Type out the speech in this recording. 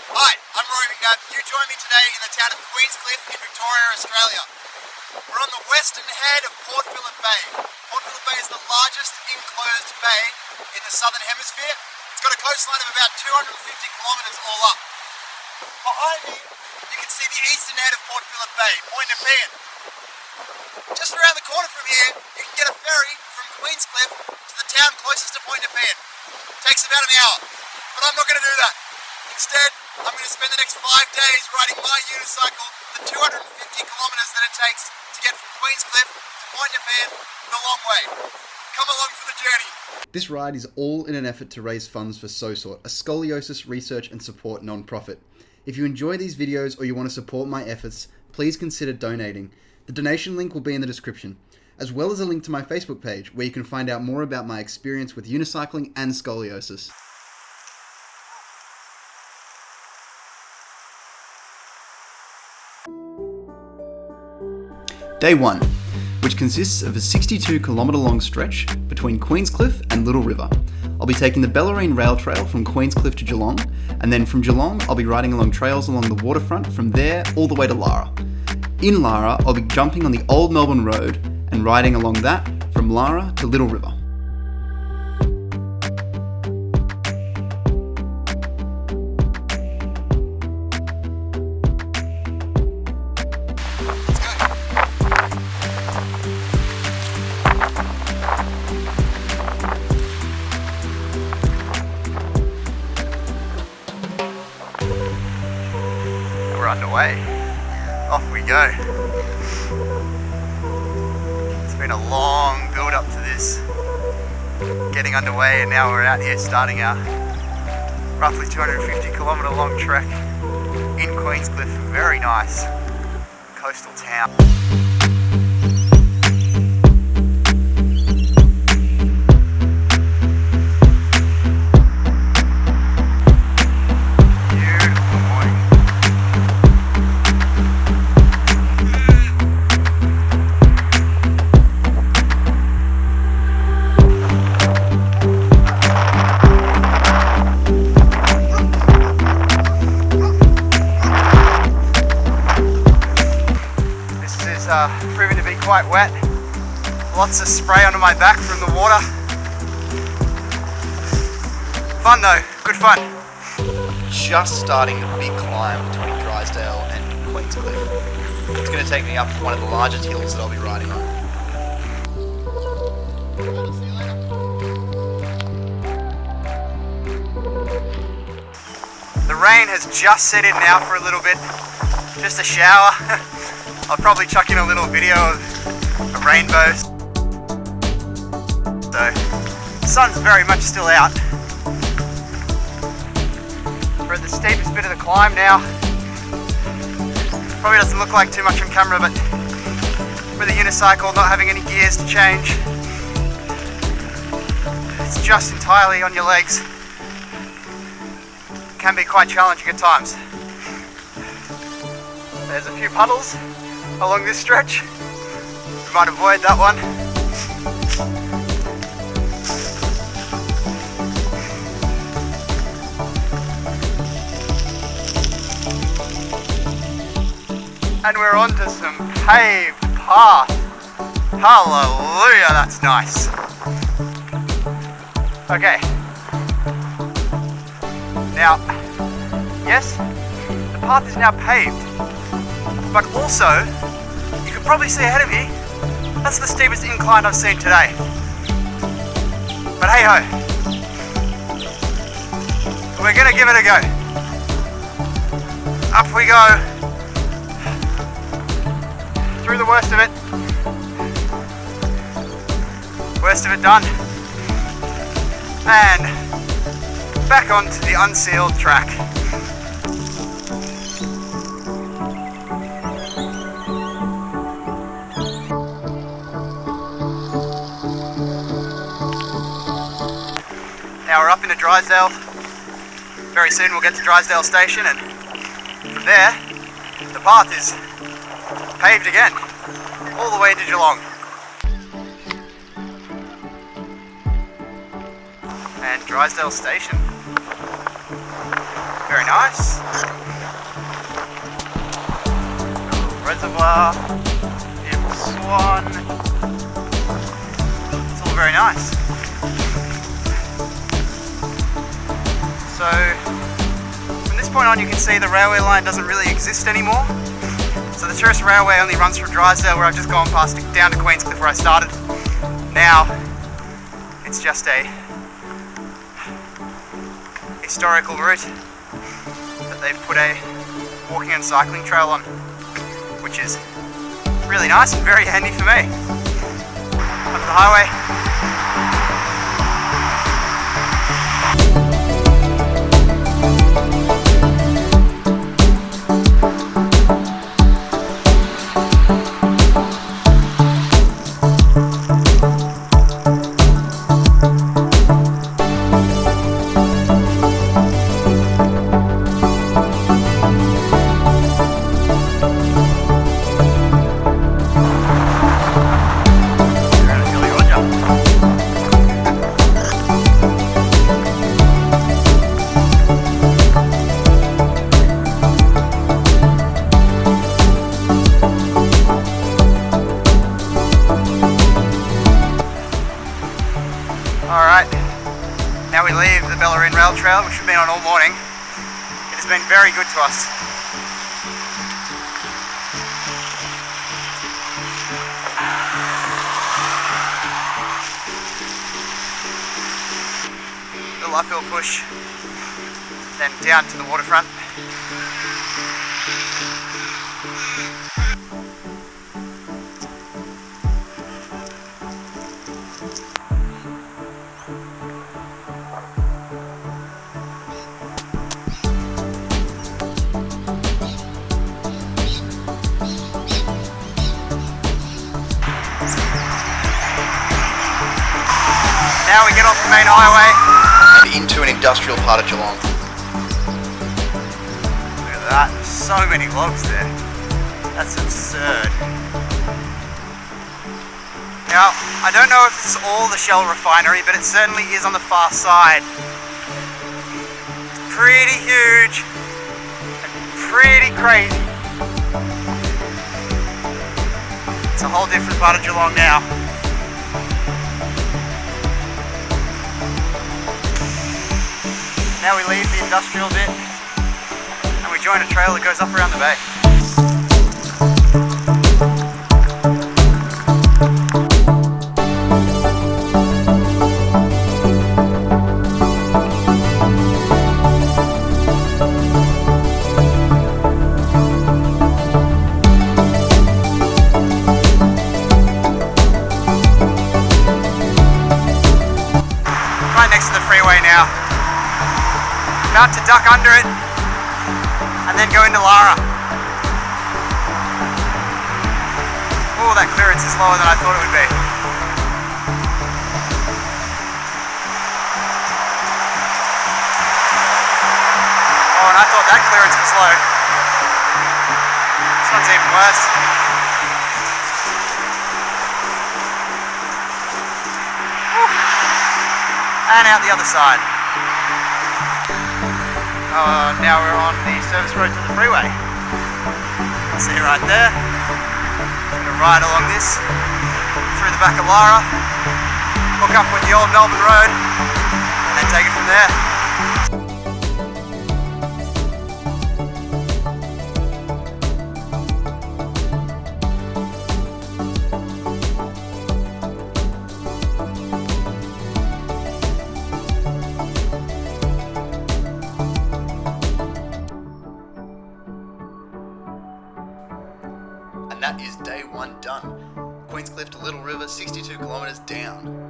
Hi, I'm Rory McNabb. You join me today in the town of Queenscliff in Victoria, Australia. We're on the western head of Port Phillip Bay. Port Phillip Bay is the largest enclosed bay in the southern hemisphere. It's got a coastline of about 250 kilometres all up. Behind me, you can see the eastern head of Port Phillip Bay, Point Nepean. Just around the corner from here, you can get a ferry from Queenscliff to the town closest to Point Nepean. It takes about an hour, but I'm not going to do that. Instead, I'm going to spend the next 5 days riding my unicycle the 250 kilometres that it takes to get from Queenscliff to Point Nepean the long way. Come along for the journey. This ride is all in an effort to raise funds for SOSORT, a scoliosis research and support non-profit. If you enjoy these videos or you want to support my efforts, please consider donating. The donation link will be in the description, as well as a link to my Facebook page where you can find out more about my experience with unicycling and scoliosis. Day 1, which consists of a 62-kilometre long stretch between Queenscliff and Little River. I'll be taking the Bellarine Rail Trail from Queenscliff to Geelong, and then from Geelong I'll be riding along trails along the waterfront from there all the way to Lara. In Lara I'll be jumping on the Old Melbourne Road and riding along that from Lara to Little River. Underway. Off we go. It's been a long build up to this getting underway, and now we're out here starting our roughly 250 kilometre long trek in Queenscliff. Very nice coastal town. Proving to be quite wet. Lots of spray onto my back from the water. Fun though, good fun. Just starting the big climb between Drysdale and Queenscliff. It's going to take me up one of the largest hills that I'll be riding on. The rain has just set in now for a little bit. Just a shower. I'll probably chuck in a little video of a rainbow. So, the sun's very much still out. We're at the steepest bit of the climb now. Probably doesn't look like too much on camera, but with a unicycle not having any gears to change, it's just entirely on your legs. It can be quite challenging at times. There's a few puddles along this stretch. We might avoid that one. And we're onto some paved path. Hallelujah, that's nice. Okay. Now, yes, the path is now paved, but also, you can probably see ahead of me, that's the steepest incline I've seen today. But hey ho, we're gonna give it a go. Up we go, through the worst of it. Worst of it done. And back onto the unsealed track. Now we're up into Drysdale. Very soon we'll get to Drysdale Station, and from there, the path is paved again, all the way to Geelong. And Drysdale Station. Very nice. Reservoir, beautiful swan. It's all very nice. So from this point on, you can see the railway line doesn't really exist anymore. So the tourist railway only runs from Drysdale, where I've just gone past, down to Queenscliff where I started. Now it's just a historical route that they've put a walking and cycling trail on, which is really nice and very handy for me. Onto the highway. Alright, now we leave the Bellarine Rail Trail, which we've been on all morning. It has been very good to us. Little uphill push, then down to the waterfront. Now we get off the main highway and into an industrial part of Geelong. Look at that, so many logs there. That's absurd. Now, I don't know if this is all the Shell refinery, but it certainly is on the far side. It's pretty huge and pretty crazy. It's a whole different part of Geelong now. Now we leave the industrial bit and we join a trail that goes up around the bay. Right next to the freeway now. About to duck under it and then go into Lara. Oh, that clearance is lower than I thought it would be. Oh, and I thought that clearance was low. This one's even worse. Woo. And out the other side. Now we're on the service road to the freeway. See it right there. I'm going to ride along this through the back of Lara, hook up with the old Melbourne Road, and then take it from there. And that is day one done. Queenscliff to Little River, 62 kilometres down.